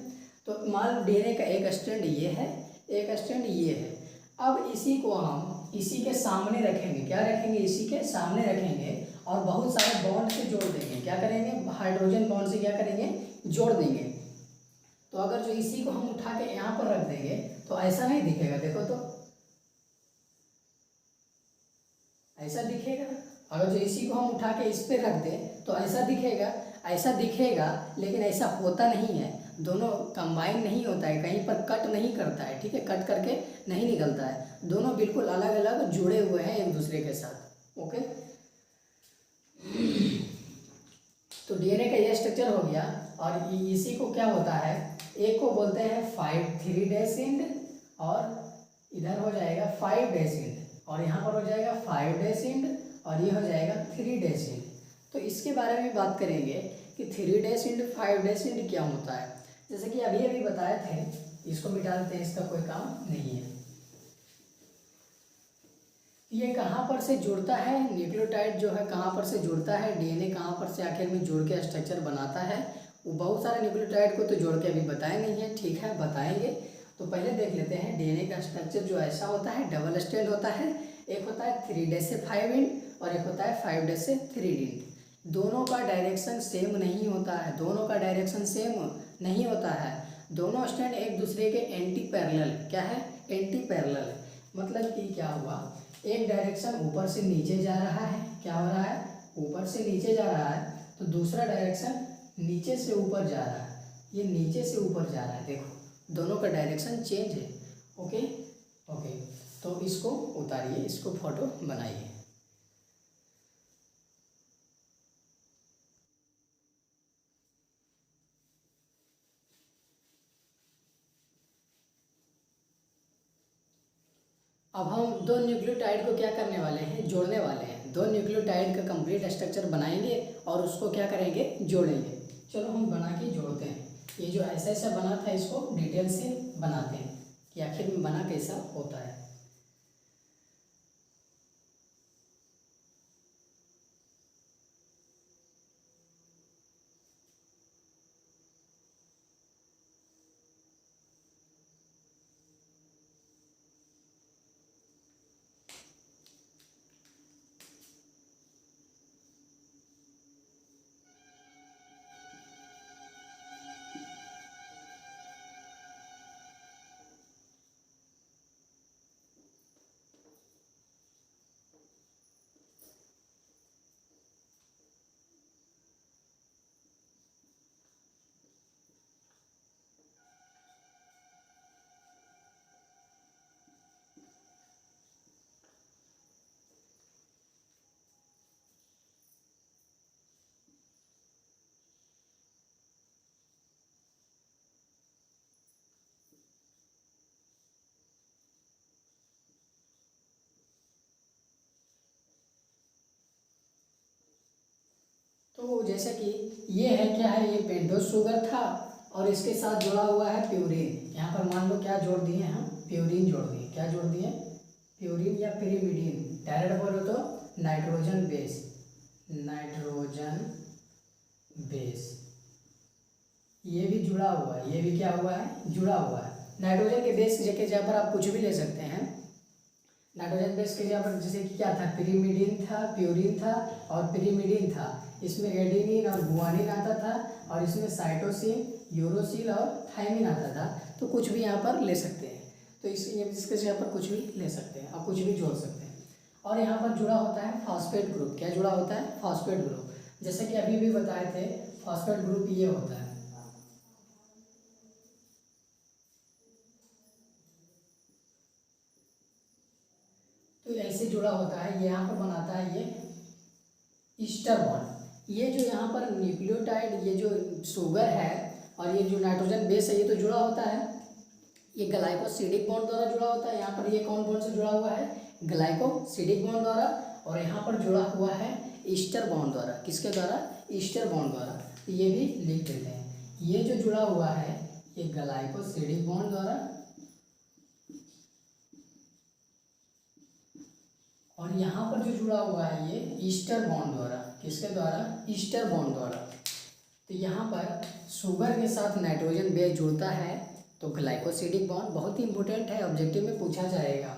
तो मान लो डीएनए का एक स्ट्रैंड ये है, एक स्ट्रैंड ये है। अब इसी को हम इसी के सामने रखेंगे, क्या रखेंगे, इसी के सामने रखेंगे, और बहुत सारे बॉन्ड से जोड़ देंगे, क्या करेंगे, हाइड्रोजन बॉन्ड से क्या करेंगे, जोड़ देंगे। तो अगर जो इसी को हम उठा के यहाँ पर रख देंगे तो ऐसा नहीं दिखेगा, देखो तो ऐसा दिखेगा। अगर जो इसी को हम उठा के इस पे रख दें तो ऐसा दिखेगा, ऐसा दिखेगा, लेकिन ऐसा होता नहीं है, दोनों कंबाइन नहीं होता है, कहीं पर कट नहीं करता है, ठीक है, कट करके नहीं निकलता है, दोनों बिल्कुल अलग अलग जुड़े हुए हैं एक दूसरे के साथ। ओके, तो डीएनए का ये स्ट्रक्चर हो गया, और इसी को क्या होता है, एक को बोलते हैं 3' एंड, और इधर हो जाएगा 5' एंड, और यहाँ पर हो जाएगा 5' एंड, और ये हो जाएगा 3' एंड। तो इसके बारे में बात करेंगे कि 3' एंड 5' एंड क्या होता है। जैसे कि अभी अभी बताए थे, इसको मिटा देते हैं, इसका कोई काम नहीं है। ये कहाँ पर से जुड़ता है, न्यूक्लियोटाइड जो है कहाँ पर से जुड़ता है, डीएनए कहाँ पर से आखिर में जुड़ के स्ट्रक्चर बनाता है। वो बहुत सारे न्यूक्लियोटाइड को तो जोड़ के अभी बताए नहीं है, ठीक है बताएंगे। तो पहले देख लेते हैं डीएनए का स्ट्रक्चर जो ऐसा होता है, डबल स्ट्रैंड होता है। एक होता है 3' से 5' और एक होता है 5' से 3'। दोनों का डायरेक्शन सेम नहीं होता है, दोनों का डायरेक्शन सेम नहीं होता है। दोनों स्ट्रैंड एक दूसरे के एंटी पैरेलल, क्या है, एंटी पैरेलल। मतलब कि क्या हुआ, एक डायरेक्शन ऊपर से नीचे जा रहा है, क्या हो रहा है, ऊपर से नीचे जा रहा है, तो दूसरा डायरेक्शन नीचे से ऊपर जा रहा है, ये नीचे से ऊपर जा रहा है। देखो दोनों का डायरेक्शन चेंज है। ओके ओके, तो इसको उतारिए, इसको फोटो बनाइए। अब हम दो न्यूक्लियोटाइड को क्या करने वाले हैं, जोड़ने वाले हैं। दो न्यूक्लियोटाइड का कंप्लीट स्ट्रक्चर बनाएंगे और उसको क्या करेंगे, जोड़ेंगे। चलो हम बना के जोड़ते हैं। ये जो ऐसा ऐसा बना था इसको डिटेल से बनाते हैं कि आखिर में बना कैसा होता है। तो जैसे कि ये है, क्या है, ये पेंटोज शुगर था और इसके साथ जुड़ा हुआ है प्यूरिन। यहाँ पर मान लो क्या जोड़ दिए हम, प्यूरिन जोड़ दिए। क्या जोड़ दिए, प्यूरिन या पिरिमिडीन। डायरेक्ट बोलो तो नाइट्रोजन बेस, नाइट्रोजन बेस। ये भी जुड़ा हुआ है, ये भी क्या हुआ है, जुड़ा हुआ है। नाइट्रोजन के बेस की जगह पर आप कुछ भी ले सकते हैं। नाइट्रोजन बेस के जगह पर जैसे कि क्या था, पिरिमिडीन था, प्यूरिन था और पिरिमिडीन था। इसमें एडेनिन और गुआनिन आता था और इसमें साइटोसिन, यूरोसिल और थाइमिन आता था। तो कुछ भी यहाँ पर ले सकते हैं। तो इसके जगह पर कुछ भी ले सकते हैं और कुछ भी जोड़ सकते हैं। और यहाँ पर जुड़ा होता है फॉस्फेट ग्रुप। क्या जुड़ा होता है, फॉस्फेट ग्रुप। जैसे कि अभी भी बताए थे, फॉस्फेट ग्रुप ये होता है। तो ऐसे जुड़ा होता है, ये यहाँ पर बनाता है ये ईस्टर बॉन्ड। ये जो यहाँ पर न्यूक्लियोटाइड, ये जो शुगर है और ये जो नाइट्रोजन बेस है, ये तो जुड़ा होता है, ये ग्लाइकोसिडिक बॉन्ड द्वारा जुड़ा होता है। यहाँ पर ये कौन बॉन्ड से जुड़ा हुआ है, ग्लाइकोसिडिक बॉन्ड द्वारा। और यहाँ पर जुड़ा हुआ है ईस्टर बॉन्ड द्वारा। किसके द्वारा, ईस्टर बॉन्ड द्वारा। तो ये भी लिख देते हैं, ये जो जुड़ा हुआ है ये ग्लाइकोसिडिक बॉन्ड द्वारा और यहाँ पर जो जुड़ा हुआ है ये ईस्टर बॉन्ड द्वारा। किसके द्वारा, ईस्टर बॉन्ड द्वारा। तो यहाँ पर शुगर के साथ नाइट्रोजन बेस जुड़ता है तो ग्लाइकोसिडिक बॉन्ड, बहुत ही इंपॉर्टेंट है, ऑब्जेक्टिव में पूछा जाएगा।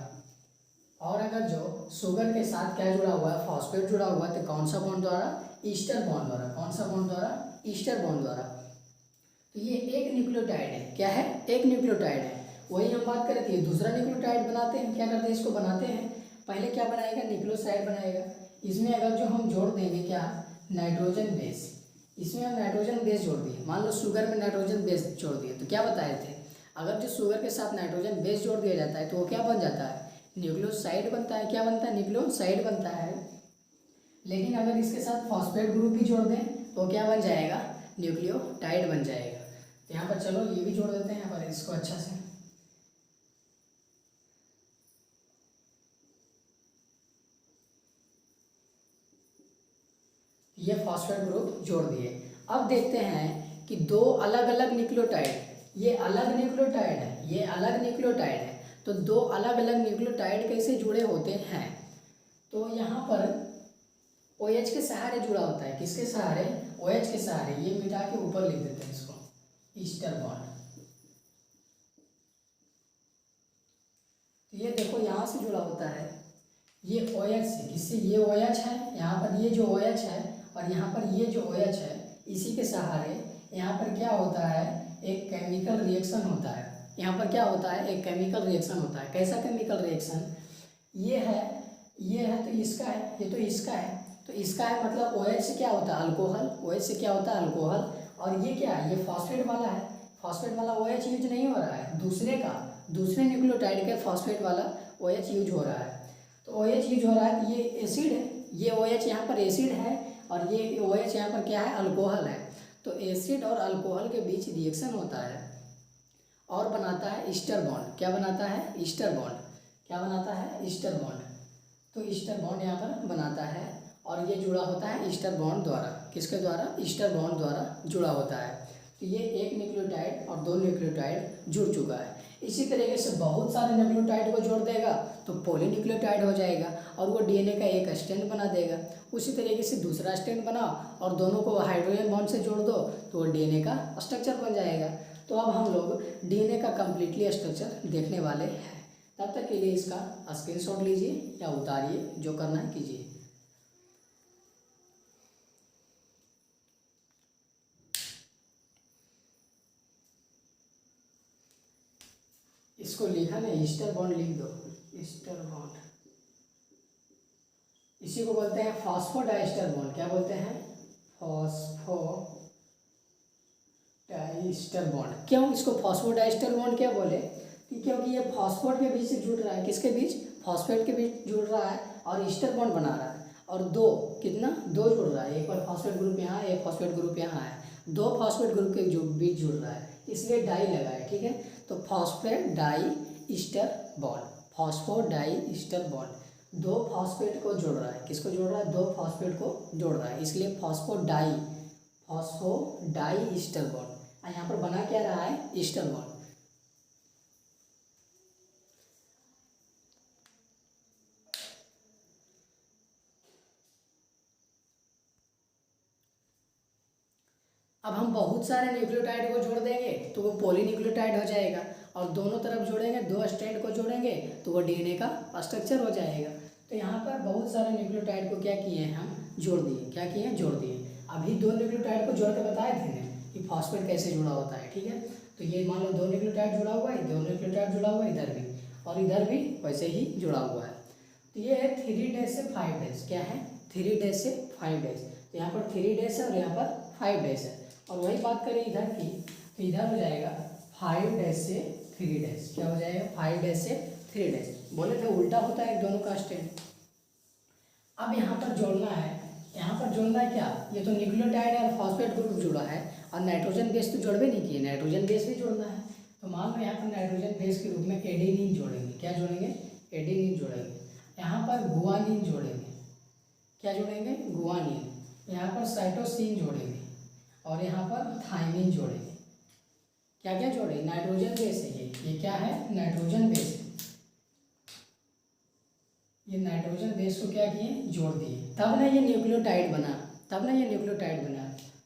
और अगर जो शुगर के साथ क्या जुड़ा हुआ है, फॉस्फेट जुड़ा हुआ है, तो कौन सा बॉन्ड द्वारा, ईस्टर बॉन्ड द्वारा। कौन सा बॉन्ड द्वारा, ईस्टर बॉन्ड द्वारा। तो ये एक न्यूक्लियोटाइड है, क्या है, एक न्यूक्लियोटाइड है। वही हम बात करें थे, दूसरा न्यूक्लियोटाइड बनाते हैं, क्या करते हैं, इसको बनाते हैं। पहले क्या बनाएगा, न्यूक्लियोसाइड बनाएगा। इसमें अगर जो हम जोड़ देंगे क्या, नाइट्रोजन बेस। इसमें हम नाइट्रोजन बेस जोड़ दिए। मान लो शुगर में नाइट्रोजन बेस जोड़ दिए, तो क्या बताए थे, अगर जो शुगर के साथ नाइट्रोजन बेस जोड़ दिया जाता है तो वो क्या बन जाता है, न्यूक्लियोसाइड बनता है। क्या बनता है, न्यूक्लियोसाइड बनता है। लेकिन अगर इसके साथ फॉस्फेट ग्रुप भी जोड़ दें तो क्या बन जाएगा, न्यूक्लियोटाइड बन जाएगा। तो यहाँ पर चलो ये भी जोड़ देते हैं यहाँ पर इसको अच्छा से। ये फॉस्फेट ग्रुप जोड़ दिए। अब देखते हैं कि दो अलग अलग न्यूक्लियोटाइड, ये अलग न्यूक्लियोटाइड है, ये अलग न्यूक्लियोटाइड है, तो दो अलग अलग न्यूक्लियोटाइड कैसे जुड़े होते हैं। तो यहाँ पर OH के सहारे जुड़ा होता है, किसके सहारे? OH के सहारे। ये मिटा के ऊपर लिख देते हैं इसको, ईस्टर बॉन्ड। तो ये देखो यहाँ से जुड़ा होता है, ये OH से, किससे? ये OH है, यहाँ पर ये जो OH है और यहाँ पर ये जो OH है, इसी के सहारे यहाँ पर क्या होता है, एक केमिकल रिएक्शन होता है। यहाँ पर क्या होता है, एक केमिकल रिएक्शन होता है। कैसा केमिकल रिएक्शन? ये है तो इसका है, ये तो इसका है, तो इसका है मतलब OH से क्या होता है, अल्कोहल। OH से क्या होता है, अल्कोहल। और ये क्या है, ये फॉस्फेट वाला है। फॉस्फेट वाला OH यूज नहीं हो रहा है, दूसरे न्यूक्लियोटाइड के फॉस्फेट वाला OH यूज हो रहा है। तो OH यूज हो रहा है, तो ये एसिड है, ये OH यहाँ पर एसिड है और ये OH यहाँ पर क्या है, अल्कोहल है। तो एसिड और अल्कोहल के बीच रिएक्शन होता है और बनाता है ईस्टर बॉन्ड। क्या बनाता है, ईस्टर बॉन्ड। क्या बनाता है, ईस्टर बॉन्ड। तो ईस्टर बॉन्ड यहाँ पर बनाता है और ये जुड़ा होता है ईस्टर बॉन्ड द्वारा। किसके द्वारा? ईस्टर बॉन्ड द्वारा जुड़ा होता है। तो ये एक न्यूक्लियोटाइड और दो न्यूक्लियोटाइड जुड़ चुका है। इसी तरीके से बहुत सारे न्यूक्लियोटाइड को जोड़ देगा तो पॉलीन्यूक्लियोटाइड हो जाएगा और वो डीएनए का एक स्ट्रैंड बना देगा। उसी तरीके से दूसरा स्ट्रैंड बनाओ और दोनों को हाइड्रोजन बॉन्ड से जोड़ दो तो वो डीएनए का स्ट्रक्चर बन जाएगा। तो अब हम लोग डीएनए का कम्प्लीटली स्ट्रक्चर देखने वाले हैं। तब तक के लिए इसका स्क्रीनशॉट लीजिए या उतारिए, जो करना है कीजिए। इसको लिखा ना, ईस्टर बॉन्ड लिख दो, ईस्टर बॉन्ड। इसी को बोलते हैं फॉस्फोडाइस्टर बॉन्ड। क्या बोलते हैं? Phosphodiester bond. क्यों इसको फॉस्फोडाइस्टर बॉन्ड क्या बोले? क्योंकि ये फॉस्फेट के बीच से जुड़ रहा है। किसके बीच? फॉस्फेट के बीच जुड़ रहा है और ईस्टर बॉन्ड बना रहा है। और दो जुड़ रहा है, एक बार फॉस्फेट ग्रुप यहाँ, एक फॉस्फेट ग्रुप यहाँ है, दो फॉस्फेट ग्रुप के बीच जुड़ रहा है, इसलिए डाई लगा है। ठीक है, तो phosphate diester bond, phosphodiester bond. दो फॉस्फेट को जोड़ रहा है। किसको जोड़ रहा है? दो फॉस्फेट को जोड़ रहा है, इसलिए फॉस्फोडाई ईस्टर बॉन्ड। यहाँ पर बना क्या रहा है? Ester bond. अब हम बहुत सारे न्यूक्लियोटाइड को जोड़ देंगे तो वो पॉलीन्यूक्लियोटाइड हो जाएगा और दोनों तरफ जोड़ेंगे, दो स्ट्रैंड को जोड़ेंगे तो वो डीएनए का स्ट्रक्चर हो जाएगा। तो यहाँ पर बहुत सारे न्यूक्लियोटाइड को क्या किए हैं, हम जोड़ दिए। क्या किए हैं? जोड़ दिए। अभी दो न्यूक्लियोटाइड को जोड़ के बताए थे ना कि फॉस्फेट कैसे जुड़ा होता है। ठीक है, तो ये मान लो दो न्यूक्लियोटाइड जुड़ा हुआ है, दो न्यूक्लियोटाइड जुड़ा हुआ है इधर भी और इधर भी वैसे ही जुड़ा हुआ है। तो ये है 3 डेज से 5 डेज। क्या है? 3 डेज से 5 डेज। तो यहाँ पर 3 डेज है और यहाँ पर 5 डेज है। और वही बात करें इधर की तो इधर हो जाएगा 5 डेज से 3 डेज। क्या हो जाएगा? 5 डेज से 3 डेज। बोले थे उल्टा होता है दोनों का स्ट्रैंड। अब यहाँ पर जोड़ना है, यहाँ पर जोड़ना है क्या? ये तो न्यूक्लियोटाइड और फॉस्फेट ग्रुप जुड़ा है और नाइट्रोजन बेस तो जोड़वे नहीं किए, नाइट्रोजन बेस भी जोड़ना है। तो मान लो यहाँ पर नाइट्रोजन बेस के रूप में एडेनिन जोड़ेंगे। क्या जोड़ेंगे? एडेनिन जोड़ेंगे। यहाँ पर गुआनिन जोड़ेंगे। क्या जोड़ेंगे? गुआनिन। यहाँ पर साइटोसिन जोड़ेंगे और यहाँ पर थाइमिन जोड़ेंगे। क्या क्या जोड़ेंगे? नाइट्रोजन बेस है ये क्या है? नाइट्रोजन बेस है। ये नाइट्रोजन बेस को क्या किए? जोड़ दिए, तब ना ये न्यूक्लियोटाइड बना।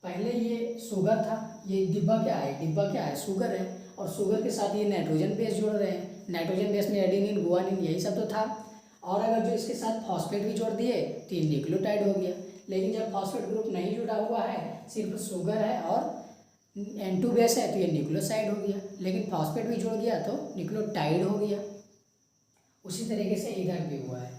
पहले ये शुगर था, ये डिब्बा क्या है? शुगर है और शुगर के साथ ये नाइट्रोजन बेस जोड़ रहे हैं। नाइट्रोजन बेस में एडेनिन, गुआनिन यही सब तो था। और अगर जो इसके साथ फॉस्फेट भी जोड़ दिए तो ये न्यूक्लियोटाइड हो गया। लेकिन जब फॉस्फेट ग्रुप नहीं जुड़ा हुआ है, सिर्फ शुगर है और N2 बेस है तो ये न्यूक्लियोसाइड हो गया। लेकिन फॉस्फेट भी जुड़ गया तो न्यूक्लियोटाइड हो गया। उसी तरीके से इधर भी हुआ है।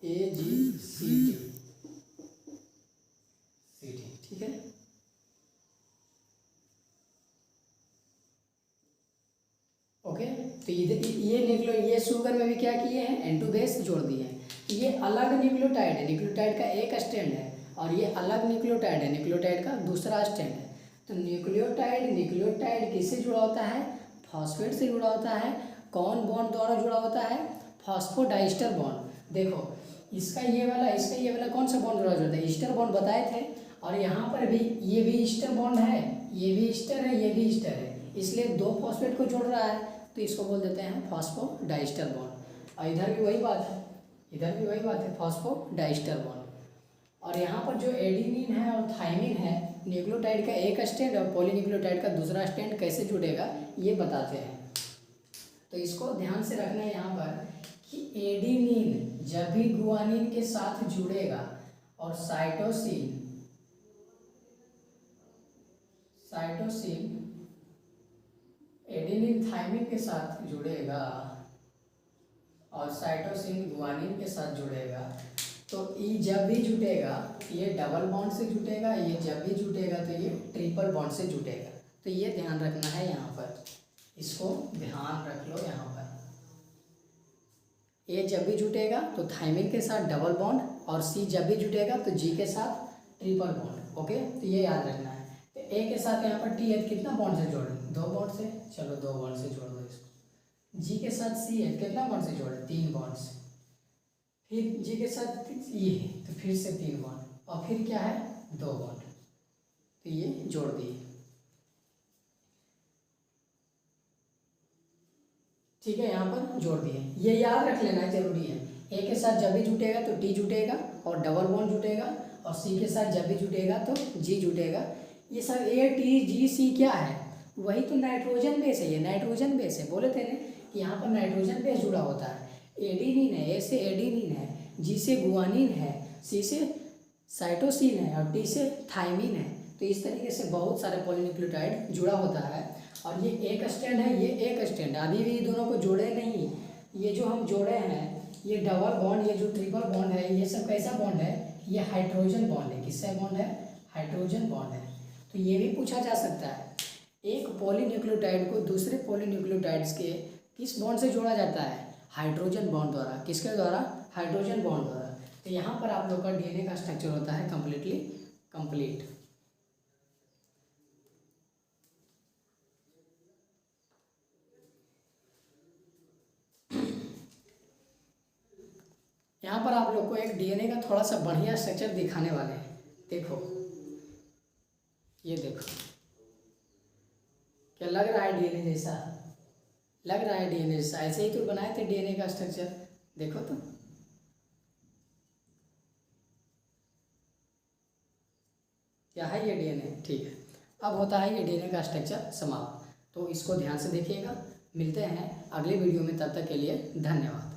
AGCT, ठीक है। ओके, तो ये शुगर में भी क्या किए हैं? N2 बेस जोड़ दिए हैं। ये अलग न्यूक्लियोटाइड है, न्यूक्लियोटाइड का एक स्ट्रैंड है और ये अलग न्यूक्लियोटाइड है, न्यूक्लियोटाइड का दूसरा स्ट्रैंड है। तो न्यूक्लियोटाइड किससे जुड़ा होता है? फॉस्फेट से जुड़ा होता है। कौन बॉन्ड द्वारा जुड़ा होता है? Phosphodiester bond. देखो इसका ये वाला कौन सा बॉन्ड जुड़ा होता है, ईस्टर बॉन्ड बताए थे। और यहाँ पर भी ये भी ईस्टर बॉन्ड है, ये भी ईस्टर है, ये भी ईस्टर है, इसलिए दो फॉस्फेट को जोड़ रहा है, तो इसको बोल देते हैं फॉस्फोडाइस्टर बॉन्ड। और इधर भी वही बात है, इधर भी वही बात है, फॉस्फोडाइस्टर बॉन्ड। और यहाँ पर जो एडेनिन है और थाइमिन है, न्यूक्लियोटाइड का एक स्टैंड और पॉलीन्यूक्लियोटाइड का दूसरा स्टैंड कैसे जुड़ेगा ये बताते हैं। तो इसको ध्यान से रखना है यहाँ पर कि एडेनिन जब भी गुआनिन के साथ जुड़ेगा और साइटोसिन एडेनिन थाइमिन के साथ जुड़ेगा और साइटोसिन गुआनिन के साथ जुड़ेगा, तो ये जब भी जुटेगा ये डबल बॉन्ड से जुटेगा, ये जब भी जुटेगा तो ये ट्रिपल बॉन्ड से जुटेगा। तो ये ध्यान रखना है यहाँ पर, इसको ध्यान रख लो यहाँ पर। ए जब भी जुटेगा तो थाइमिन के साथ डबल बॉन्ड, और सी जब भी जुटेगा तो जी के साथ ट्रिपल बॉन्ड। ओके, तो ये याद रखना है। तो ए के साथ यहाँ पर टी है, कितना बॉन्ड से जोड़ें, 2 बॉन्ड से, चलो 2 बॉन्ड से जोड़ दो इसको। जी के साथ सी है, कितना बॉन्ड से जोड़े, 3 बॉन्ड से। फिर जी के साथ ई है तो फिर से 3 बॉन्ड, और फिर क्या है 2 बॉन्ड, तो ये जोड़ दिए। ठीक है, यहाँ पर जोड़ दिए। ये याद रख लेना जरूरी है, ए के साथ जब भी जुटेगा तो टी जुटेगा और डबल बॉन्ड जुटेगा, और सी के साथ जब भी जुटेगा तो जी जुटेगा। ये सब ए टी जी सी क्या है, वही तो नाइट्रोजन बेस है, ये नाइट्रोजन बेस है। बोले थे ना कि यहाँ पर नाइट्रोजन बेस जुड़ा होता है। एडिनिन है, ए से एडिनिन है, जी से गुआनिन है, सी से साइटोसिन है, और टी से थाइमिन है। तो इस तरीके से बहुत सारे पॉलीन्यूक्लियोटाइड जुड़ा होता है। और ये एक स्टैंड है, ये एक स्टैंड है, अभी भी दोनों को जोड़े नहीं। ये जो हम जोड़े हैं ये डबल बॉन्ड, ये जो ट्रिपल बॉन्ड है, ये सब कैसा बॉन्ड है, ये हाइड्रोजन बॉन्ड है। किससे बॉन्ड है, हाइड्रोजन बॉन्ड है। तो ये भी पूछा जा सकता है, एक पॉलीन्यूक्लियोटाइड को दूसरे पॉलीन्यूक्लियोटाइड्स के किस बॉन्ड से जोड़ा जाता है, हाइड्रोजन बॉन्ड द्वारा। किसके द्वारा, हाइड्रोजन बॉन्ड द्वारा। तो यहाँ पर आप लोग का डीएनए का स्ट्रक्चर होता है कम्प्लीटली कंप्लीट। यहाँ पर आप लोग को एक डीएनए का थोड़ा सा बढ़िया स्ट्रक्चर दिखाने वाले हैं। देखो, ये देखो, क्या लग रहा है डीएनए जैसा, लग रहा है डीएनए जैसा। ऐसे ही तो बनाए थे डीएनए का स्ट्रक्चर, देखो तो। क्या है ये डीएनए, ठीक है। अब होता है ये डीएनए का स्ट्रक्चर समाप्त। तो इसको ध्यान से देखिएगा। मिलते हैं अगले वीडियो में, तब तक के लिए धन्यवाद।